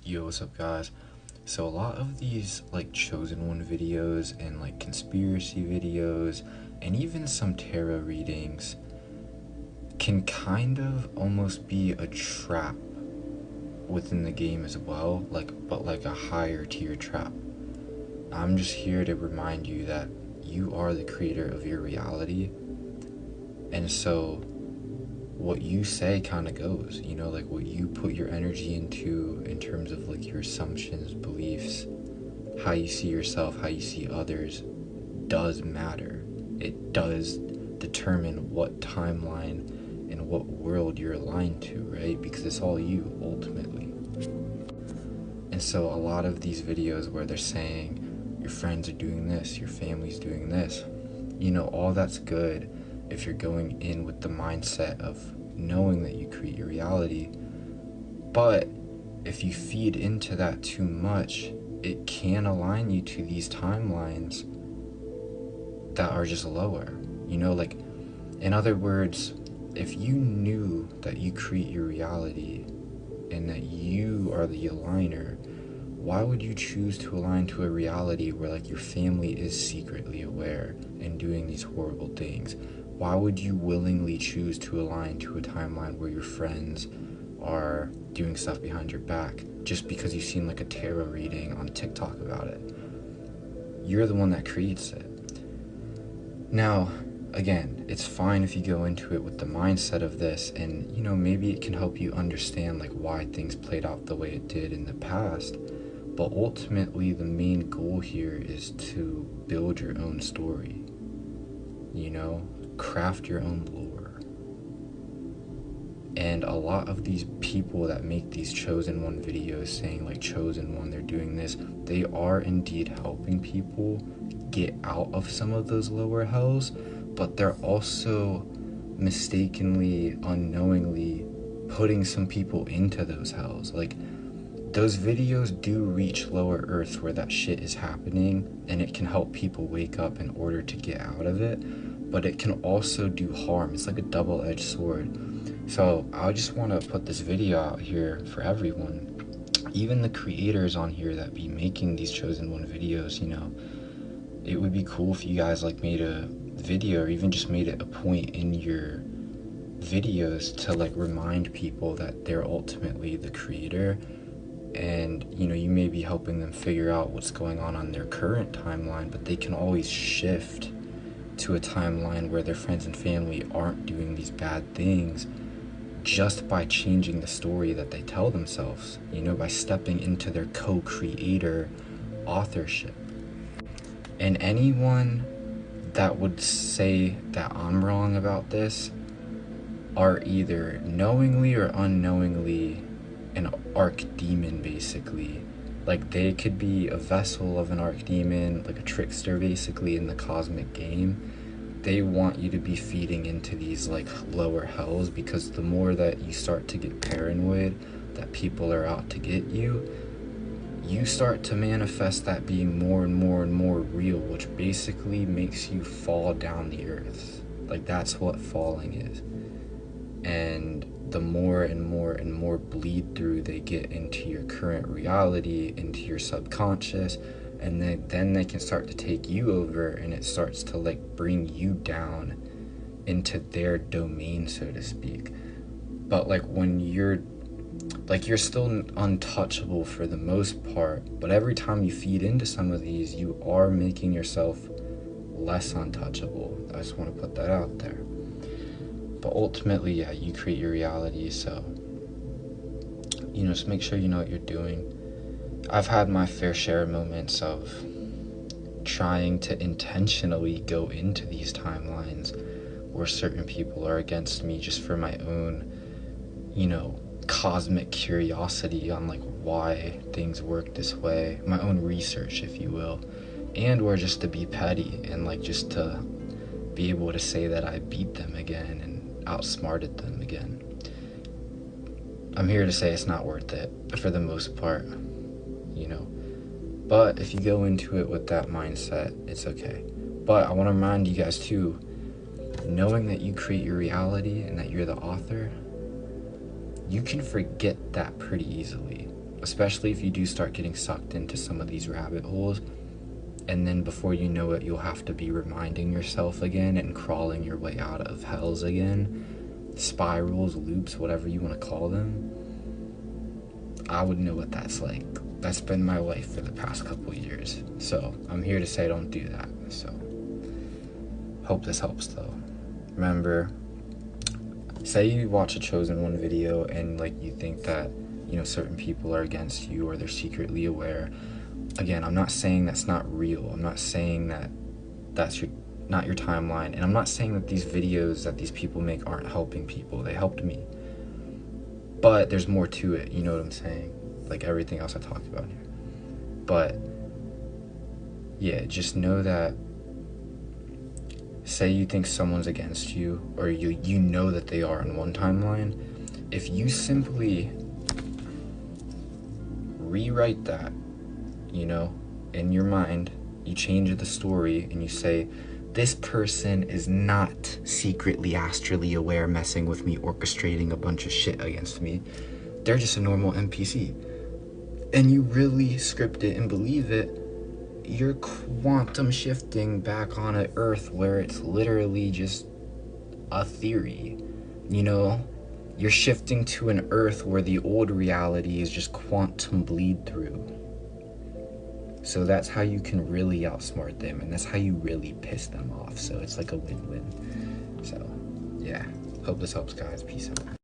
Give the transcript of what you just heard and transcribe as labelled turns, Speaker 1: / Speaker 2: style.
Speaker 1: Yo, what's up, guys? So a lot of these like chosen one videos and like conspiracy videos and even some tarot readings can kind of almost be a trap within the game as well, but like a higher tier trap. I'm just here to remind you that you are the creator of your reality, and so what you say kind of goes, like what you put your energy into in terms of like your assumptions, beliefs, how you see yourself, how you see others does matter. It does determine what timeline and what world you're aligned to, right? Because it's all you ultimately. And so a lot of these videos where they're saying your friends are doing this, your family's doing this, all that's good if you're going in with the mindset of knowing that you create your reality. But if you feed into that too much, it can align you to these timelines that are just lower. Like, in other words, if you knew that you create your reality and that you are the aligner, why would you choose to align to a reality where like your family is secretly aware and doing these horrible things? Why would you willingly choose to align to a timeline where your friends are doing stuff behind your back just because you've seen like a tarot reading on TikTok about it? You're the one that creates it. Now, again, it's fine if you go into it with the mindset of this and, maybe it can help you understand like why things played out the way it did in the past. But ultimately, the main goal here is to build your own story, craft your own lore. And a lot of these people that make these chosen one videos saying like chosen one, they're doing this, they are indeed helping people get out of some of those lower hells, but they're also mistakenly, unknowingly putting some people into those hells. Like, those videos do reach lower earths where that shit is happening, and it can help people wake up in order to get out of it, but it can also do harm. It's like a double-edged sword. So I just want to put this video out here for everyone, even the creators on here that be making these chosen one videos. It would be cool if you guys like made a video or even just made it a point in your videos to like remind people that they're ultimately the creator. And you may be helping them figure out what's going on their current timeline, but they can always shift to a timeline where their friends and family aren't doing these bad things just by changing the story that they tell themselves, by stepping into their co-creator authorship. And anyone that would say that I'm wrong about this are either knowingly or unknowingly an archdemon, basically. Like, they could be a vessel of an archdemon, like a trickster basically in the cosmic game. They want you to be feeding into these like lower hells, because the more that you start to get paranoid that people are out to get you, you start to manifest that being more and more and more real, which basically makes you fall down the earth. Like, that's what falling is. And the more and more and more bleed through they get into your current reality, into your subconscious, and then they can start to take you over, and it starts to like bring you down into their domain, so to speak. But like when you're still untouchable for the most part, but every time you feed into some of these, you are making yourself less untouchable. I just want to put that out there. But ultimately, yeah, you create your reality, so just make sure you know what you're doing. I've had my fair share of moments of trying to intentionally go into these timelines where certain people are against me just for my own, cosmic curiosity on like why things work this way, my own research, if you will, and or just to be petty and like just to be able to say that I beat them again and outsmarted them again. I'm here to say it's not worth it for the most part, but if you go into it with that mindset, it's okay. But I want to remind you guys too, knowing that you create your reality and that you're the author, you can forget that pretty easily. especially if you do start getting sucked into some of these rabbit holes, and then before you know it, you'll have to be reminding yourself again and crawling your way out of hells again, spirals, loops, whatever you want to call them. I would know what that's like. That's been my life for the past couple years. So I'm here to say don't do that. So hope this helps though. Remember, say you watch a Chosen One video and like you think that, you know, certain people are against you or they're secretly aware. Again, I'm not saying that's not real. I'm not saying that that's not your timeline. And I'm not saying that these videos that these people make aren't helping people. They helped me. But there's more to it, you know what I'm saying? Like everything else I talked about here. But yeah, just know that, say you think someone's against you, or you know that they are on one timeline, if you simply rewrite that, you know, in your mind, you change the story and you say, this person is not secretly astrally aware, messing with me, orchestrating a bunch of shit against me. They're just a normal NPC. And you really script it and believe it, you're quantum shifting back on an Earth where it's literally just a theory. You know, you're shifting to an Earth where the old reality is just quantum bleed through. So that's how you can really outsmart them, and that's how you really piss them off. So it's like a win-win. So yeah, hope this helps, guys. Peace out.